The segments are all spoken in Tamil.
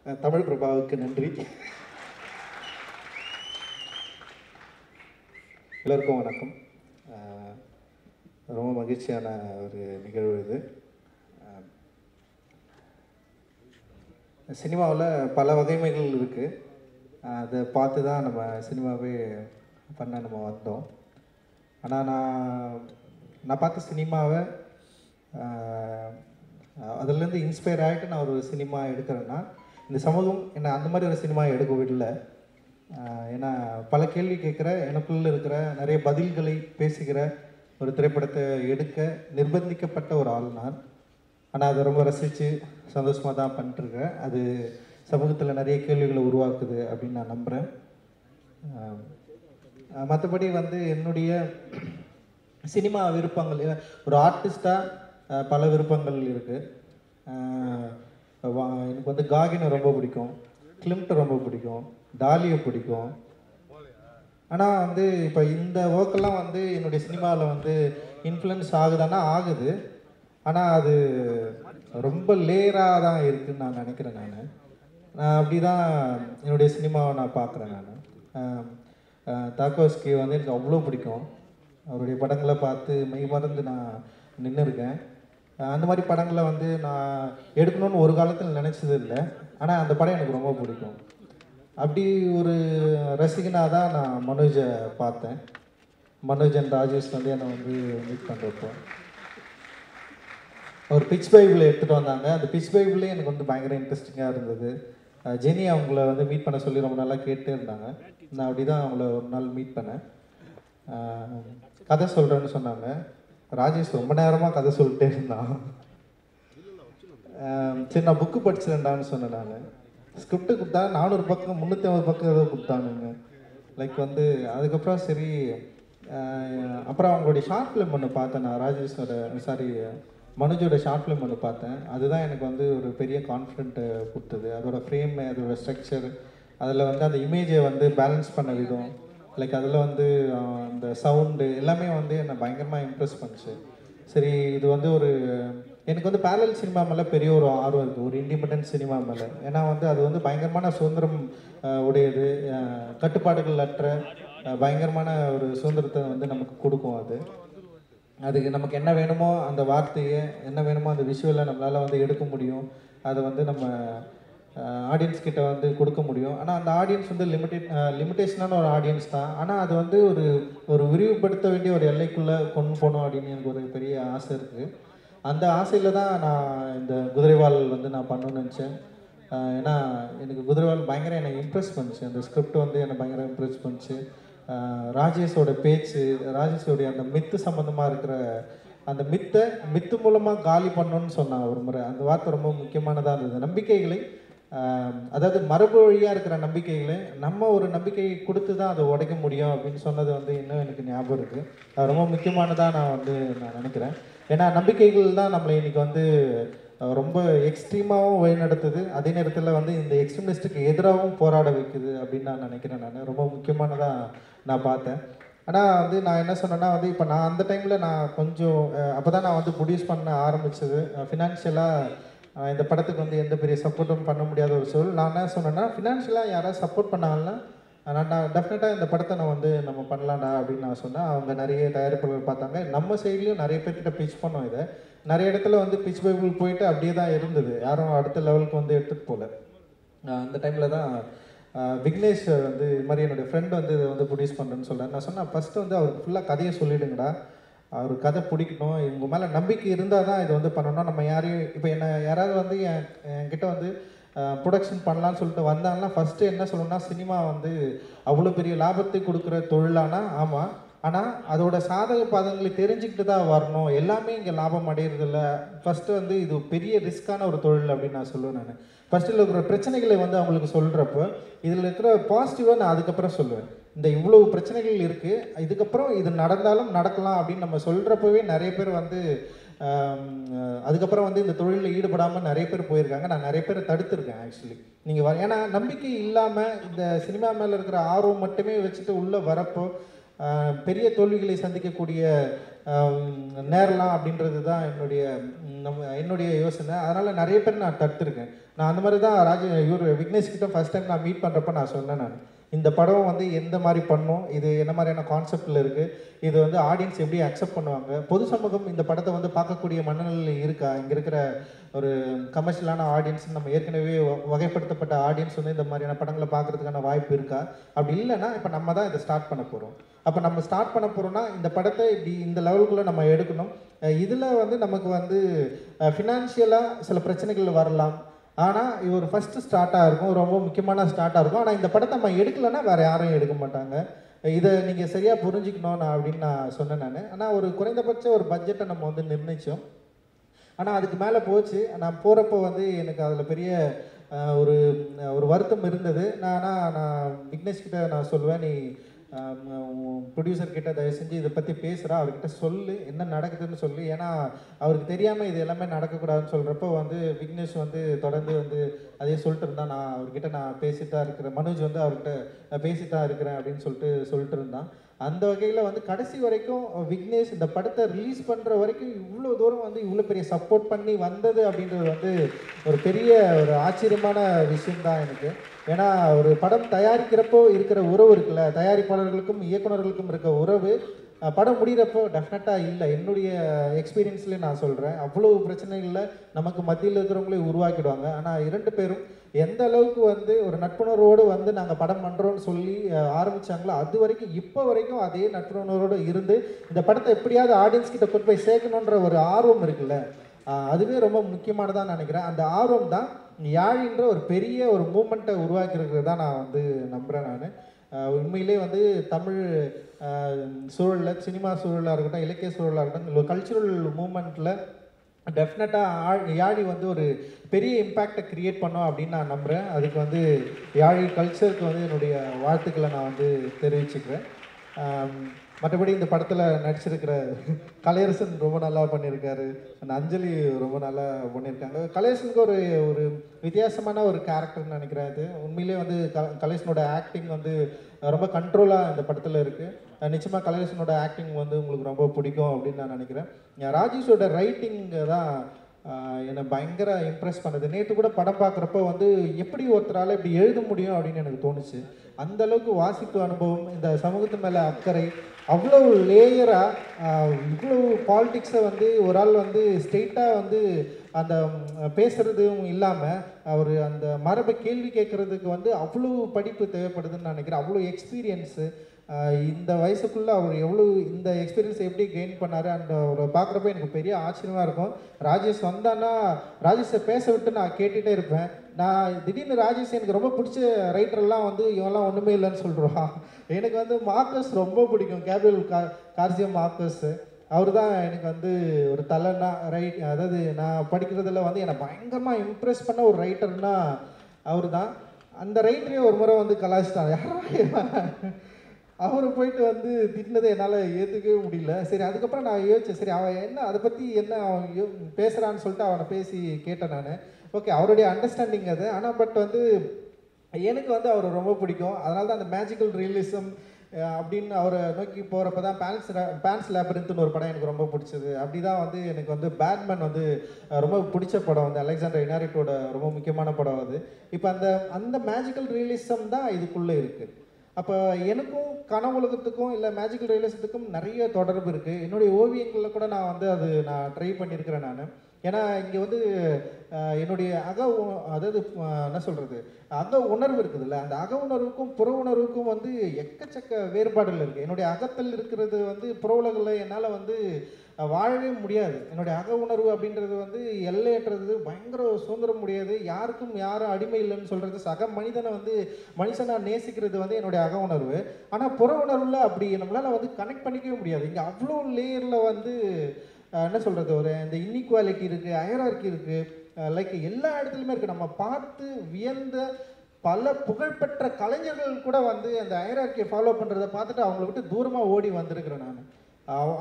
தமிழ் பிரபாவுக்கு நன்றி. எல்லோருக்கும் வணக்கம். ரொம்ப மகிழ்ச்சியான ஒரு நிகழ்வு இது. சினிமாவில் பல வகைமைகள் இருக்குது. அதை பார்த்து தான் நம்ம சினிமாவே பண்ண நம்ம வந்தோம். ஆனால் நான் பார்த்த சினிமாவை அதுலேருந்து இன்ஸ்பயர் ஆகிட்டு நான் ஒரு சினிமா எடுக்கிறேன்னா, இந்த சமூகம் என்னை அந்த மாதிரி ஒரு சினிமா எடுக்க விடல. ஏன்னா பல கேள்வி கேட்குற, எனக்குள்ளே இருக்கிற நிறைய பதில்களை பேசுகிற ஒரு திரைப்படத்தை எடுக்க நிர்பந்திக்கப்பட்ட ஒரு ஆள் நான். ஆனால் அதை ரொம்ப ரசித்து சந்தோஷமாக தான் பண்ணிட்டுருக்கேன். அது சமூகத்தில் நிறைய கேள்விகளை உருவாக்குது அப்படின்னு நான் நம்புகிறேன். மற்றபடி என்னுடைய சினிமா விருப்பங்கள், ஒரு ஆர்டிஸ்டாக பல விருப்பங்கள் இருக்குது. எனக்கு காகினை ரொம்ப பிடிக்கும், கிளிம்ட்டை ரொம்ப பிடிக்கும், டாலியை பிடிக்கும். ஆனால் இப்போ இந்த ஒர்க்கெல்லாம் என்னுடைய சினிமாவில் இன்ஃப்ளூயன்ஸ் ஆகுதானா ஆகுது. ஆனால் அது ரொம்ப லேயராக தான் இருக்குதுன்னு நான் நினைக்கிறேன். நான் அப்படி தான் என்னுடைய சினிமாவை நான் பார்க்குறேன். தார்கோவ்ஸ்கி எனக்கு அவ்வளோ பிடிக்கும். அவருடைய படங்களை பார்த்து மெய் மறந்து நான் நின்று இருக்கேன். அந்த மாதிரி படங்களை நான் எடுக்கணும்னு ஒரு காலத்தில் நினச்சது இல்லை. ஆனால் அந்த படம் எனக்கு ரொம்ப பிடிக்கும். அப்படி ஒரு ரசிகனாக தான் நான் மனோஜை பார்த்தேன். மனோஜ் அண்ட் ராஜேஷ் என்னை மீட் பண்ணுறப்போ ஒரு பிச் பைபிள் எடுத்துகிட்டு வந்தாங்க. அந்த பிச் பைபிளே எனக்கு பயங்கர இன்ட்ரெஸ்டிங்காக இருந்தது. ஜெனி அவங்கள மீட் பண்ண சொல்லி ரொம்ப நாளாக கேட்டே இருந்தாங்க. நான் அப்படி தான் அவங்கள ஒரு நாள் மீட் பண்ணேன். கதை சொல்கிறேன்னு சொன்னாங்க. ராஜேஷ் ரொம்ப நேரமாக கதை சொல்லிட்டே இருந்தான். சரி நான் புக்கு படிச்சிருந்தான்னு சொன்னேன். நான் ஸ்கிரிப்டு கொடுத்தா 400 பக்கம் 350 பக்கம் ஏதோ கொடுத்தானுங்க. அதுக்கப்புறம் சரி, அப்புறம் அவங்களுடைய ஷார்ட் ஃபிலிம் ஒன்று பார்த்தேன். நான் ராஜேஷோட மனோஜோட ஷார்ட் ஃபிலிம் ஒன்று பார்த்தேன். அதுதான் எனக்கு ஒரு பெரிய கான்ஃபிடென்ட்டை கொடுத்தது. அதோட ஃப்ரேம், அதோட ஸ்ட்ரக்சர், அதில் அந்த இமேஜை பேலன்ஸ் பண்ண விதம், அதில் அந்த சவுண்டு எல்லாமே என்னை பயங்கரமாக இம்ப்ரெஸ் பண்ணுச்சு. சரி, இது ஒரு எனக்கு பேரலல் சினிமா மேலே பெரிய ஒரு ஆர்வம் இருக்குது, ஒரு இண்டிபெண்டன்ட் சினிமா மேலே. ஏன்னா அது பயங்கரமான சுதந்திரம் உடையது, கட்டுப்பாடுகள் அற்ற பயங்கரமான ஒரு சுதந்திரத்தை நமக்கு கொடுக்கும். அதுக்கு நமக்கு என்ன வேணுமோ அந்த வார்த்தையை, என்ன வேணுமோ அந்த விஷுவலை நம்மளால் எடுக்க முடியும். அதை நம்ம ஆடியன்ஸ் கிட்ட கொடுக்க முடியும். ஆனால் அந்த ஆடியன்ஸ் லிமிட்டேஷனான ஒரு ஆடியன்ஸ் தான். ஆனால் அது ஒரு விரிவுபடுத்த வேண்டிய ஒரு எல்லைக்குள்ளே கொண்டு போகணும் அப்படின்னு எனக்கு ஒரு பெரிய ஆசை இருக்குது. அந்த ஆசையில் தான் நான் இந்த குதிரைவால் நான் பண்ணணும்னு நினச்சேன். ஏன்னா எனக்கு குதிரைவால் பயங்கர என்னை இம்ப்ரெஸ் பண்ணிச்சு. அந்த ஸ்கிரிப்ட் என்னை பயங்கர இம்ப்ரெஸ் பண்ணிச்சு. ராஜேஷோட பேச்சு, ராஜேஷோடைய அந்த மித்து சம்மந்தமாக இருக்கிற அந்த மித்து மூலமாக காலி பண்ணணும்னு சொன்னான் ஒரு முறை. அந்த வார்த்தை ரொம்ப முக்கியமானதாக இருந்தது. நம்பிக்கைகளை, அதாவது மரபு வழியாக இருக்கிற நம்பிக்கைகளை நம்ம ஒரு நம்பிக்கையை கொடுத்து தான் அதை உடைக்க முடியும் அப்படின்னு சொன்னது இன்னும் எனக்கு ஞாபகம் இருக்குது. அது ரொம்ப முக்கியமானதாக நான் நினைக்கிறேன். ஏன்னா நம்பிக்கைகள் தான் நம்மளை இன்றைக்கி ரொம்ப எக்ஸ்ட்ரீமாகவும் வழிநடத்துது. அதே நேரத்தில் இந்த எக்ஸ்ட்ரீமிஸ்ட்டுக்கு எதிராகவும் போராட வைக்குது அப்படின்னு நான் நினைக்கிறேன். நான் ரொம்ப முக்கியமானதாக நான் பார்த்தேன். ஆனால் நான் என்ன சொன்னேன்னா இப்போ நான் அந்த டைமில் நான் கொஞ்சம் அப்போ தான் நான் ப்ரொடியூஸ் பண்ண ஆரம்பித்தது. ஃபினான்ஷியலாக இந்த படத்துக்கு எந்த பெரிய சப்போர்ட்டும் பண்ண முடியாத ஒரு சூழல். நான் என்ன சொன்னேன்னா, ஃபினான்ஷியலாக யாராவது சப்போர்ட் பண்ணாங்கன்னா நான் டெஃபினட்டாக இந்த படத்தை நம்ம பண்ணலாம்டா அப்படின்னு நான் சொன்னேன். அவங்க நிறைய தயாரிப்பாளர்கள் பார்த்தாங்க. நம்ம சைட்லேயும் நிறைய பேர்கிட்ட பிச் பண்ணோம். இதை நிறைய இடத்துல பிச் பைபிள் போயிட்டு அப்படியே தான் இருந்தது. யாரும் அடுத்த லெவலுக்கு எடுத்துகிட்டு போகல. அந்த டைமில் தான் விக்னேஷ் இது மாதிரி என்னுடைய ஃப்ரெண்ட் இதை ப்ரொடியூஸ் பண்ணுறேன்னு சொல்கிறேன். நான் சொன்னேன், ஃபஸ்ட்டு அவருக்கு ஃபுல்லாக கதையை சொல்லிவிடுங்கடா, அவர் கதை பிடிக்கணும், இவங்க மேலே நம்பிக்கை இருந்தால் தான் இது பண்ணணும். நம்ம யாரையும் இப்போ என்னை யாராவது என்கிட்ட ப்ரொடக்ஷன் பண்ணலான்னு சொல்லிட்டு வந்தாங்கன்னா ஃபஸ்ட்டு என்ன சொல்லணும்னா, சினிமா அவ்வளோ பெரிய லாபத்தை கொடுக்குற தொழிலானா ஆமாம், ஆனால் அதோட சாதக பாதங்களை தெரிஞ்சுக்கிட்டு தான் வரணும். எல்லாமே இங்கே லாபம் அடையிறதில்ல. ஃபஸ்ட்டு இது பெரிய ரிஸ்க்கான ஒரு தொழில் அப்படின்னு நான் சொல்லுவேன். நான் ஃபஸ்ட்டில் இருக்கிற பிரச்சனைகளை அவங்களுக்கு சொல்கிறப்போ இதில் இருக்கிற பாசிட்டிவாக நான் அதுக்கப்புறம் சொல்லுவேன். இந்த இவ்வளோ பிரச்சனைகள் இருக்குது, இதுக்கப்புறம் இது நடந்தாலும் நடக்கலாம் அப்படின்னு நம்ம சொல்கிறப்பவே நிறைய பேர் அதுக்கப்புறம் இந்த தொழிலில் ஈடுபடாமல் நிறைய பேர் போயிருக்காங்க. நான் நிறைய பேரை தடுத்துருக்கேன் ஆக்சுவலி. நீங்கள் ஏன்னா நம்பிக்கை இல்லாமல் இந்த சினிமா மேலே இருக்கிற ஆர்வம் மட்டுமே வச்சுட்டு உள்ளே வரப்போ பெரிய தோல்விகளை சந்திக்கக்கூடிய நேரலாம் அப்படின்றது தான் என்னுடைய யோசனை. அதனால் நிறைய பேர் நான் தடுத்துருக்கேன். நான் அந்த மாதிரி தான் விக்னேஷ் கிட்ட ஃபஸ்ட் டைம் நான் மீட் பண்ணுறப்ப நான் சொன்னேன். இந்த படம் வந்து எந்த மாதிரி பண்ணும், இது என்ன மாதிரியான கான்செப்டில் இருக்குது, இது வந்து ஆடியன்ஸ் எப்படி அக்செப்ட் பண்ணுவாங்க, பொது சமூகம் இந்த படத்தை வந்து பார்க்கக்கூடிய மனநிலையில் இருக்கா, இங்கே இருக்கிற ஒரு கமர்ஷியலான ஆடியன்ஸ், நம்ம ஏற்கனவே வகைப்படுத்தப்பட்ட ஆடியன்ஸ் வந்து இந்த மாதிரியான படங்களை பார்க்குறதுக்கான வாய்ப்பு இருக்கா, அப்படி இல்லைன்னா இப்போ நம்ம தான் இதை ஸ்டார்ட் பண்ண போகிறோம். அப்போ நம்ம ஸ்டார்ட் பண்ண போகிறோம்னா இந்த படத்தை இப்படி இந்த லெவலுக்குள்ளே நம்ம எடுக்கணும். இதில் வந்து நமக்கு வந்து ஃபினான்ஷியலாக சில பிரச்சனைகள் வரலாம். ஆனால் இது ஒரு ஃபஸ்ட்டு ஸ்டார்ட்டாக இருக்கும், ரொம்ப முக்கியமான ஸ்டார்ட்டாக இருக்கும். ஆனால் இந்த படத்தை நம்ம எடுக்கலைன்னா வேறு யாரும் எடுக்க மாட்டாங்க. இதை நீங்கள் சரியாக புரிஞ்சுக்கணும் நான் அப்படின்னு நான் சொன்னேன். ஆனால் ஒரு குறைந்தபட்ச ஒரு பட்ஜெட்டை நம்ம வந்து நிர்ணயித்தோம். ஆனால் அதுக்கு மேலே போச்சு. நான் போகிறப்போ வந்து எனக்கு அதில் பெரிய ஒரு ஒரு வருத்தம் இருந்தது. நான் விக்னேஷ் கிட்ட நான் சொல்லுவேன், நீ ப்ரொடியூசர் கிட்ட தயவு செஞ்சு இதை பற்றி பேசுகிறா, அவர்கிட்ட சொல்லு என்ன நடக்குதுன்னு சொல்லு. ஏன்னா அவருக்கு தெரியாமல் இது எல்லாமே நடக்கக்கூடாதுன்னு சொல்கிறப்போ வந்து விக்னேஷ் வந்து தொடர்ந்து வந்து அதே சொல்லிட்டு இருந்தான். நான் அவர்கிட்ட நான் பேசிட்டு தான் இருக்கிறேன், மனோஜ் வந்து அவர்கிட்ட பேசிட்டு தான் இருக்கிறேன் அப்படின்னு சொல்லிட்டு இருந்தான். அந்த வகையில் வந்து கடைசி வரைக்கும் விக்னேஷ் இந்த படத்தை ரிலீஸ் பண்ணுற வரைக்கும் இவ்வளோ தூரம் வந்து இவ்வளோ பெரிய சப்போர்ட் பண்ணி வந்தது அப்படின்றது வந்து ஒரு பெரிய ஒரு ஆச்சரியமான விஷயம்தான் எனக்கு. ஏன்னா ஒரு படம் தயாரிக்கிறப்போ இருக்கிற உறவு இருக்குல்ல, தயாரிப்பாளர்களுக்கும் இயக்குநர்களுக்கும் இருக்க உறவு படம் முடிகிறப்போ டெஃபினட்டாக இல்லை. என்னுடைய எக்ஸ்பீரியன்ஸ்லேயே நான் சொல்கிறேன், அவ்வளோ பிரச்சனைகளில் நமக்கு மத்தியில் இருக்கிறவங்களே உருவாக்கிடுவாங்க. ஆனால் இரண்டு பேரும் எந்த அளவுக்கு வந்து ஒரு நட்புணர்வோடு வந்து நாங்கள் படம் பண்ணுறோன்னு சொல்லி ஆரம்பித்தாங்களோ அது வரைக்கும் இப்போ வரைக்கும் அதே நட்புணர்வோடு இருந்து இந்த படத்தை எப்படியாவது ஆடியன்ஸ் கிட்ட கொண்டு போய் சேர்க்கணுன்ற ஒரு ஆர்வம் இருக்குல்ல, அதுவே ரொம்ப முக்கியமானதாக நினைக்கிறேன். அந்த ஆர்வம் தான் யாழின்ற ஒரு பெரிய ஒரு மூமெண்ட்டை உருவாக்கியிருக்கிறது தான் நான் வந்து நம்புகிறேன். நான் உண்மையிலே வந்து தமிழ் சூழலில், சினிமா சூழலாக இருக்கட்டும், இலக்கிய சூழலாக இருக்கட்டும், ஒரு கல்ச்சுரல் மூமெண்ட்டில் டெஃபினட்டாக யாழி வந்து ஒரு பெரிய இம்பேக்டை க்ரியேட் பண்ணோம் அப்படின்னு நான் நம்புகிறேன். அதுக்கு வந்து யாழி கல்ச்சருக்கு வந்து என்னுடைய வாழ்த்துக்களை நான் வந்து தெரிவிச்சுக்கிறேன். மற்றபடி இந்த படத்தில் நடிச்சிருக்கிற கலையரசன் ரொம்ப நல்லா பண்ணியிருக்காரு, அந்த அஞ்சலி ரொம்ப நல்லா பண்ணியிருக்காங்க. கலையரசனுக்கு ஒரு ஒரு வித்தியாசமான ஒரு கேரக்டர்னு நினைக்கிறேன். இது உண்மையிலே வந்து கலையரசனோட ஆக்டிங் வந்து ரொம்ப கண்ட்ரோலாக இந்த படத்தில் இருக்குது. நிச்சயமாக கலையரசனோட ஆக்டிங் வந்து உங்களுக்கு ரொம்ப பிடிக்கும் அப்படின்னு நான் நினைக்கிறேன். ராஜேஷோட ரைட்டிங் தான் என்னை பயங்கர இம்ப்ரெஸ் பண்ணுது. நேற்று கூட படம் பார்க்குறப்போ வந்து எப்படி ஒருத்தரால் இப்படி எழுத முடியும் அப்படின்னு எனக்கு தோணுச்சு. அந்தளவுக்கு வாசிப்பு அனுபவம், இந்த சமூகத்து மேலே அக்கறை, அவ்வளோ லேயராக இவ்வளோ பாலிட்டிக்ஸை வந்து ஒரு ஆள் வந்து ஸ்ட்ரெயிட்டாக வந்து அந்த பேசுகிறதும் இல்லாமல் அவர் அந்த மரபை கேள்வி கேட்குறதுக்கு வந்து அவ்வளோ படிப்பு தேவைப்படுதுன்னு நான் நினைக்கிறேன். அவ்வளோ எக்ஸ்பீரியன்ஸு இந்த வயசுக்குள்ளே அவர் எவ்வளோ இந்த எக்ஸ்பீரியன்ஸை எப்படி கெயின் பண்ணார் அந்த அவரை பார்க்குறப்ப எனக்கு பெரிய ஆச்சரியமாக இருக்கும். ராஜேஷ் வந்தான்னா ராஜேஷை பேச விட்டு நான் கேட்டுகிட்டே இருப்பேன். நான் திடீர்னு ராஜேஷ் எனக்கு ரொம்ப பிடிச்ச ரைட்டரெல்லாம் வந்து இவெல்லாம் ஒன்றுமே இல்லைன்னு சொல்கிறான். எனக்கு வந்து மார்க்கஸ் ரொம்ப பிடிக்கும், கேபியல் கார்சியா மார்க்கஸ். அவர் தான் எனக்கு வந்து ஒரு தலைன்னா அதாவது நான் படிக்கிறதுல வந்து என்னை பயங்கரமாக இம்ப்ரெஸ் பண்ண ஒரு ரைட்டர்னா அவர் தான். அந்த ரைட்டரே ஒரு முறை வந்து கலாச்சிட்டாங்க. அவரை போயிட்டு வந்து திட்டினதை என்னால் ஏற்றுக்கவே முடியல. சரி, அதுக்கப்புறம் நான் யோசித்தேன், சரி அவன் என்ன அதை பற்றி என்ன அவன் பேசுகிறான்னு சொல்லிட்டு அவனை பேசி கேட்டேன் நான். ஓகே, அவருடைய அண்டர்ஸ்டாண்டிங் அது. ஆனால் பட் வந்து எனக்கு வந்து அவரை ரொம்ப பிடிக்கும். அதனால தான் அந்த மேஜிக்கல் ரியலிசம் அப்படின்னு அவரை நோக்கி போகிறப்ப தான் பேன்ஸ் லேபரின்த்னு ஒரு படம் எனக்கு ரொம்ப பிடிச்சது. அப்படி தான் வந்து எனக்கு வந்து பேட்மேன் வந்து ரொம்ப பிடிச்ச படம் வந்து அலெக்சாண்டர் இனாரிட்டோட ரொம்ப முக்கியமான படம் அது. இப்போ அந்த மேஜிக்கல் ரியலிசம் தான் இதுக்குள்ளே இருக்குது. அப்போ எனக்கும் கனவுலகத்துக்கும் இல்லை மேஜிக்கல் ரியலிசத்துக்கும் நிறைய தொடர்பு இருக்குது. என்னுடைய ஓவியங்களில் கூட நான் வந்து நான் ட்ரை பண்ணியிருக்கிறேன் நான். ஏன்னா இங்கே வந்து என்னுடைய அதாவது என்ன சொல்கிறது, அக உணர்வு இருக்குதுல்ல, அந்த அக உணர்வுக்கும் புற உணர்வுக்கும் வந்து எக்கச்சக்க வேறுபாடுகள் இருக்குது. என்னுடைய அகத்தில் இருக்கிறது வந்து புற உலகில் என்னால் வந்து வாழவே முடியாது. என்னுடைய அக உணர்வு அப்படின்றது வந்து எல்லையற்றது, பயங்கர சுதந்திரம் முடியாது, யாருக்கும் யாரும் அடிமை இல்லைன்னு சொல்கிறது, சக மனிதனை வந்து மனுஷனாக நேசிக்கிறது வந்து என்னுடைய அக உணர்வு. ஆனால் புற உணர்வில் அப்படி நம்மளால் வந்து கனெக்ட் பண்ணிக்கவே முடியாது. இங்கே அவ்வளோ லேயரில் வந்து என்ன சொல்கிறது, ஒரு இந்த இன்இக்வாலிட்டி இருக்குது, ஹைரார்கி இருக்குது, லைக் எல்லா இடத்துலையுமே இருக்குது. நம்ம பார்த்து வியந்த பல புகழ்பெற்ற கலைஞர்கள் கூட வந்து அந்த ஹைரார்கியை ஃபாலோ பண்ணுறதை பார்த்துட்டு அவங்கள விட்டு தூரமாக ஓடி வந்திருக்கிறேன் நான்.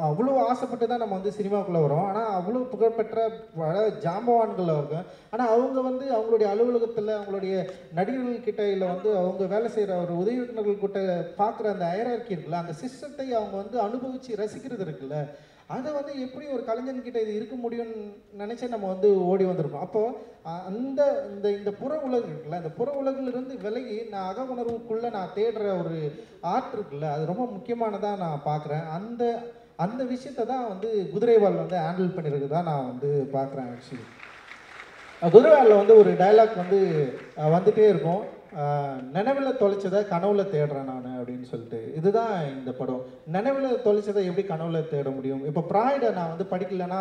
அவ்வளோ ஆசைப்பட்டு தான் நம்ம வந்து சினிமாவுக்குள்ளே வரோம். ஆனால் அவ்வளோ புகழ்பெற்ற பல ஜாம்பவான்கள் அவங்க. ஆனால் அவங்க வந்து அவங்களுடைய அலுவலகத்தில் அவங்களுடைய நடிகர்கள்கிட்ட இல்லை வந்து அவங்க வேலை செய்கிற ஒரு உதவி இயக்குநர்கள் கிட்ட பார்க்குற அந்த ஹைரார்கி இருக்குல்ல, அந்த சிஸ்டத்தை அவங்க வந்து அனுபவித்து ரசிக்கிறது இருக்குல்ல, அதை வந்து எப்படி ஒரு கலைஞன்கிட்ட இது இருக்க முடியும்னு நினச்சி நம்ம வந்து ஓடி வந்திருக்கோம். அப்போது அந்த இந்த இந்த புற உலகு இருக்குல்ல, இந்த புற உலகிலிருந்து விலகி நான் அக உணர்வுக்குள்ளே நான் தேடுற ஒரு ஆர்ட் இருக்குல்ல, அது ரொம்ப முக்கியமானதாக நான் பார்க்குறேன். அந்த அந்த விஷயத்தை தான் வந்து குதிரைவால் வந்து ஹேண்டில் பண்ணியிருக்குதான் நான் வந்து பார்க்குறேன். ஆக்சுவலி குதிரைவாலில் வந்து ஒரு டைலாக் வந்து வந்துகிட்டே இருக்கும், நினைவில் தொலைச்சதை கனவுல தேடுறேன் நான் அப்படின்னு சொல்லிட்டு. இதுதான் இந்த படம். நினைவில் தொலைச்சதை எப்படி கனவுல தேட முடியும்? இப்போ ப்ராய்டை நான் வந்து படிக்கலைன்னா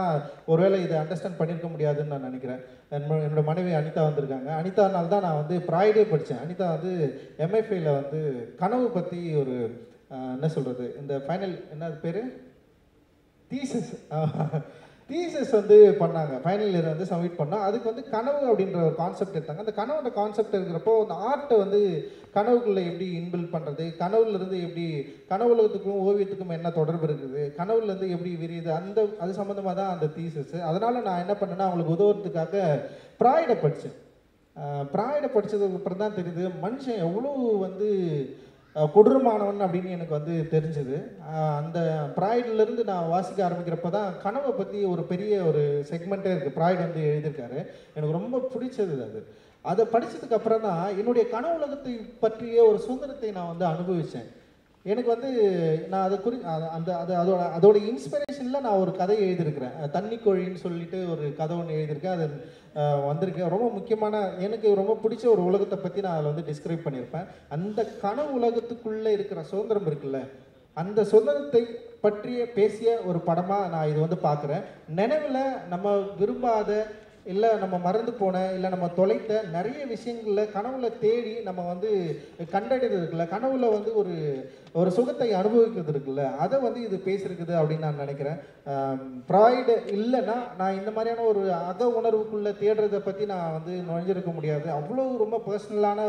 ஒருவேளை இதை அண்டர்ஸ்டாண்ட் பண்ணியிருக்க முடியாதுன்னு நான் நினைக்கிறேன். என்னோட மனைவி அனிதா வந்திருக்காங்க. அனிதானால தான் நான் வந்து ப்ராய்டே படித்தேன். அனிதா வந்து எம்எஃப்ஐயில் வந்து கனவு பற்றி ஒரு என்ன சொல்கிறது, இந்த ஃபைனல் என்ன பேர் தீசஸ் வந்து பண்ணாங்க. ஃபைனல் இயர் வந்து சப்மிட் பண்ணால் அதுக்கு வந்து கனவு அப்படின்ற ஒரு கான்செப்ட் எடுத்தாங்க. அந்த கனவோட கான்செப்ட் இருக்கிறப்போ அந்த ஆர்ட்டை வந்து கனவுக்குள்ளே எப்படி இன்பில்ட் பண்ணுறது, கனவுலேருந்து எப்படி கனவு உலகத்துக்கும் ஓவியத்துக்கும் என்ன தொடர்பு இருக்குது, கனவுலேருந்து எப்படி விரியுது, அது சம்மந்தமாக தான் அந்த தீசஸ். அதனால் நான் என்ன பண்ணேன்னா அவங்களுக்கு உதவுறதுக்காக ப்ராய்டை படித்தேன். ப்ராய்டை படித்ததுக்கு அப்புறம் தான் தெரியுது மனுஷன் எவ்வளோ வந்து கொடூரமானவன் அப்படின்னு எனக்கு வந்து தெரிஞ்சுது. அந்த ப்ராய்டிலேருந்து நான் வாசிக்க ஆரம்பிக்கிறப்ப தான் கனவை பற்றி ஒரு பெரிய ஒரு செக்மெண்ட்டே இருக்குது. ப்ராய்டு வந்து எழுதியிருக்காரு. எனக்கு ரொம்ப பிடிச்சது அது. அதை படித்ததுக்கு அப்புறம் தான் என்னுடைய கனவு உலகத்தை பற்றிய ஒரு சுதந்திரத்தை நான் வந்து அனுபவித்தேன். எனக்கு வந்து நான் அதை அதோட இன்ஸ்பிரேஷனில் நான் ஒரு கதை எழுதியிருக்கிறேன். தண்ணிக்கோழின்னு சொல்லிட்டு ஒரு கதை ஒன்று எழுதியிருக்கேன். அது வந்திருக்கேன். ரொம்ப முக்கியமான எனக்கு ரொம்ப பிடிச்ச ஒரு உலகத்தை பற்றி நான் அதில் வந்து டிஸ்கிரைப் பண்ணியிருப்பேன். அந்த கனவு உலகத்துக்குள்ளே இருக்கிற சுதந்திரம் இருக்குல்ல, அந்த சுதந்திரத்தை பற்றிய பேசிய ஒரு படமாக நான் இது வந்து பார்க்குறேன். நினைவில் நம்ம விரும்பாத இல்லை நம்ம மறந்து போன இல்லை நம்ம தொலைத்த நிறைய விஷயங்களில் கனவுல தேடி நம்ம வந்து கண்டறிறது இருக்குல்ல, கனவுல வந்து ஒரு சுகத்தை அனுபவிக்கிறது இருக்குல்ல, அதை வந்து இது பேசியிருக்குது அப்படின்னு நான் நினைக்கிறேன். ப்ராய்டு இல்லைன்னா நான் இந்த மாதிரியான ஒரு அக உணர்வுக்குள்ளே தேடுறதை பற்றி நான் வந்து நுழைஞ்சிருக்க முடியாது. அவ்வளோ ரொம்ப பர்சனலான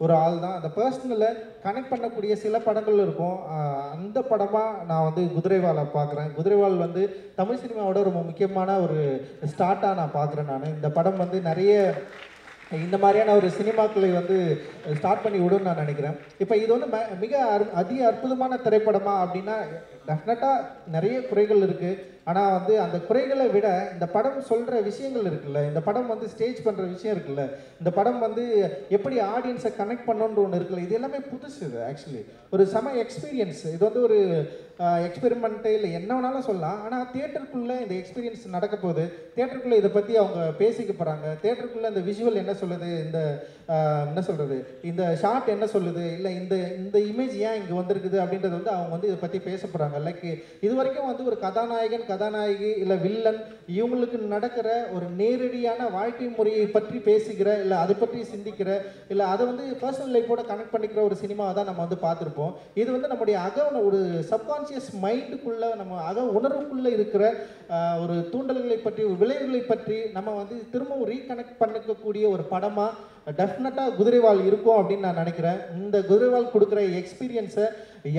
ஒரு ஆள் தான். அந்த பர்சனலை கனெக்ட் பண்ணக்கூடிய சில படங்கள் இருக்கும். அந்த படமாக நான் வந்து குதிரைவாலை பார்க்குறேன். குதிரைவால் வந்து தமிழ் சினிமாவோட ரொம்ப முக்கியமான ஒரு ஸ்டார்ட்டாக நான் பார்க்குறேன். நான் இந்த படம் வந்து நிறைய இந்த மாதிரியான ஒரு சினிமாக்களை வந்து ஸ்டார்ட் பண்ணி விடுன்னு நான் நினைக்கிறேன். இப்போ இது வந்து மிக அற்புதமான திரைப்படமா அப்படின்னா டெஃபினட்டாக நிறைய குறைகள் இருக்குது. ஆனால் வந்து அந்த குறைகளை விட இந்த படம் சொல்கிற விஷயங்கள் இருக்குல்ல, இந்த படம் வந்து ஸ்டேஜ் பண்ணுற விஷயம் இருக்குல்ல, இந்த படம் வந்து எப்படி ஆடியன்ஸை கனெக்ட் பண்ணணுன்ற ஒன்று இருக்குல்ல, இது எல்லாமே புதுசு. இது ஆக்சுவலி ஒரு செம எக்ஸ்பீரியன்ஸ். இது வந்து ஒரு எக்ஸ்பெரிமெண்ட்டு இல்லை என்ன வேணாலும் சொல்லலாம். ஆனால் தியேட்டருக்குள்ளே இந்த எக்ஸ்பீரியன்ஸ் நடக்க போகுது. தியேட்டருக்குள்ளே இதை பற்றி அவங்க பேசிக்க போகிறாங்க. தியேட்டருக்குள்ளே இந்த விஷுவல் என்ன சொல்லுது, இந்த என்ன சொல்கிறது, இந்த ஷார்ட் என்ன சொல்லுது, இல்லை இந்த இமேஜ் ஏன் இங்கே வந்திருக்குது அப்படின்றது வந்து அவங்க வந்து இதை பற்றி பேச போகிறாங்க. லைக் இது வரைக்கும் வந்து ஒரு கதாநாயகி இல்லை வில்லன் இவங்களுக்கு நடக்கிற ஒரு நேரடியான வாழ்க்கை முறையை பற்றி பேசுகிற இல்லை அதை பற்றி சிந்திக்கிற இல்லை அதை வந்து பர்சனல் லைஃபோட கனெக்ட் பண்ணிக்கிற ஒரு சினிமாவை தான் நம்ம வந்து பார்த்துருப்போம். இது வந்து நம்முடைய ஒரு சப்கான்சியஸ் மைண்டுக்குள்ளே நம்ம அக உணர்வுக்குள்ளே இருக்கிற ஒரு தூண்டல்களை பற்றி ஒரு விளைவுகளை பற்றி நம்ம வந்து திரும்பவும் ரீகனெக்ட் பண்ணிக்கக்கூடிய ஒரு படமாக டெஃபினட்டாக குதிரைவால் இருக்கும் அப்படின்னு நான் நினைக்கிறேன். இந்த குதிரைவால் கொடுக்குற எக்ஸ்பீரியன்ஸை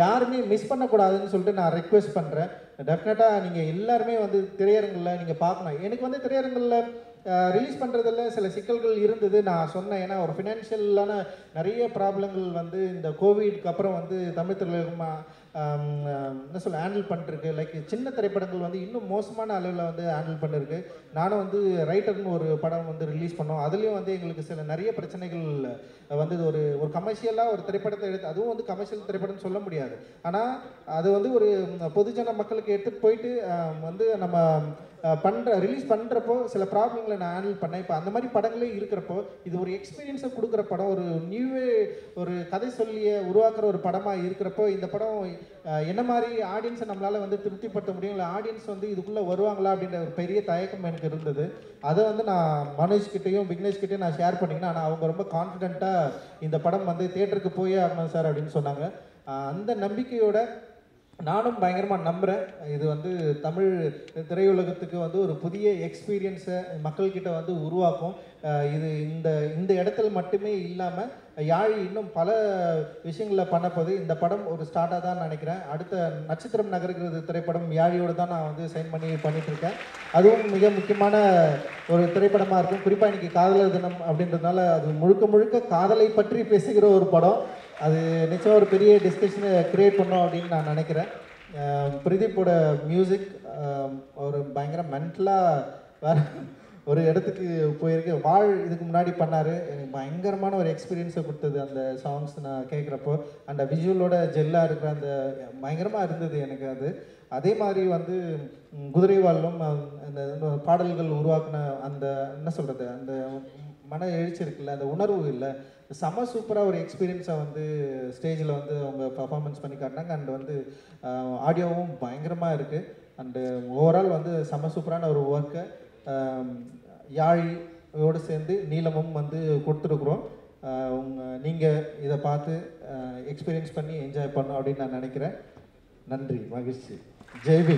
யாருமே மிஸ் பண்ணக்கூடாதுன்னு சொல்லிட்டு நான் ரெக்வெஸ்ட் பண்ணுறேன். டெஃபினட்டாக நீங்கள் எல்லாருமே வந்து திரையரங்கில் நீங்கள் பார்க்கணும். எனக்கு வந்து திரையரங்கில் ரிலீஸ் பண்ணுறதில் சில சிக்கல்கள் இருந்தது நான் சொன்னேன். ஏன்னா ஒரு ஃபினான்ஷியலான நிறைய ப்ராப்ளங்கள் வந்து இந்த கோவிட்க்கு அப்புறம் வந்து தமிழ் திரையுலகமாக என்ன சொல்ல ஹேண்டில் பண்ணிருக்கு. லைக் சின்ன திரைப்படங்கள் வந்து இன்னும் மோசமான அளவில் வந்து ஹேண்டில் பண்ணிருக்கு. நானும் வந்து ரைட்டர்னு ஒரு படம் வந்து ரிலீஸ் பண்ணோம். அதுலேயும் வந்து எங்களுக்கு சில நிறைய பிரச்சனைகள் வந்து ஒரு கமர்ஷியலாக ஒரு திரைப்படத்தை எடுத்து, அதுவும் வந்து கமர்ஷியல் திரைப்படம்னு சொல்ல முடியாது, ஆனால் அது வந்து ஒரு பொதுஜன மக்களுக்கு எடுத்துகிட்டு போயிட்டு வந்து நம்ம ரிலீஸ் பண்ணுறப்போ சில ப்ராப்ளங்களை நான் ஹேண்டில் பண்ணேன். இப்போ அந்த மாதிரி படங்களே இருக்கிறப்போ இது ஒரு எக்ஸ்பீரியன்ஸை கொடுக்குற படம், ஒரு ஒரு கதை சொல்லிய உருவாக்குற ஒரு படமாக இருக்கிறப்போ இந்த படம் என்ன மாதிரி ஆடியன்ஸை நம்மளால் வந்து திருப்திப்படுத்த முடியும், இல்லை ஆடியன்ஸ் வந்து இதுக்குள்ளே வருவாங்களா அப்படின்ற ஒரு பெரிய தயக்கம் எனக்கு இருந்தது. அதை வந்து நான் மனோஜ்கிட்டையும் விக்னேஷ்கிட்டையும் நான் ஷேர் பண்ணிக்கினேன். ஆனால் அவங்க ரொம்ப கான்ஃபிடென்ட்டாக இந்த படம் வந்து தியேட்டருக்கு போயே ஆகணும் சார் அப்படின்னு சொன்னாங்க. அந்த நம்பிக்கையோட நானும் பயங்கரமாக நம்புகிறேன். இது வந்து தமிழ் திரையுலகத்துக்கு வந்து ஒரு புதிய எக்ஸ்பீரியன்ஸை மக்கள்கிட்ட வந்து உருவாக்கும். இது இந்த இடத்துல மட்டுமே இல்லாமல் யாழ் இன்னும் பல விஷயங்களில் பண்ணப்போது இந்த படம் ஒரு ஸ்டார்ட்டாக தான் நினைக்கிறேன். அடுத்த நட்சத்திரம் நகர்கிறது திரைப்படம் யாழியோடு தான் நான் வந்து சைன் பண்ணிகிட்ருக்கேன். அதுவும் மிக முக்கியமான ஒரு திரைப்படமாக இருக்கும். குறிப்பாக இன்றைக்கி காதலர் தினம் அப்படின்றதுனால அது முழுக்க காதலை பற்றி பேசுகிற ஒரு படம். அது நிச்சயம் ஒரு பெரிய டிஸ்கஷனை கிரியேட் பண்ணோம் அப்படின்னு நான் நினைக்கிறேன். பிரதீப்போட மியூசிக் ஒரு பயங்கர மென்டலாக வேறு ஒரு இடத்துக்கு போயிருக்கு. இதுக்கு முன்னாடி பண்ணார். எனக்கு பயங்கரமான ஒரு எக்ஸ்பீரியன்ஸை கொடுத்தது அந்த சாங்ஸ் நான் கேட்குறப்போ. அந்த விஜுவலோட ஜெல்லாக இருக்கிற அந்த பயங்கரமாக இருந்தது எனக்கு அது. அதே மாதிரி வந்து குதிரைவாலும் அந்த பாடல்கள் உருவாக்குன அந்த என்ன சொல்கிறது, அந்த மன எழுச்சி இருக்குல்ல, அந்த உணர்வு இல்லை, செம சூப்பராக ஒரு எக்ஸ்பீரியன்ஸை வந்து ஸ்டேஜில் வந்து அவங்க பர்ஃபார்மன்ஸ் பண்ணி காட்டினாங்க. அண்ட் வந்து ஆடியோவும் பயங்கரமாக இருக்குது. அண்டு ஓவரால் வந்து செம சூப்பரான ஒரு ஒர்க்கை யாழியோடு சேர்ந்து நீலமும் வந்து கொடுத்துருக்குறோம். நீங்கள் இதை பார்த்து எக்ஸ்பீரியன்ஸ் பண்ணி என்ஜாய் பண்ணணும் அப்படின்னு நான் நினைக்கிறேன். நன்றி, மகிழ்ச்சி. ஜெய்பி.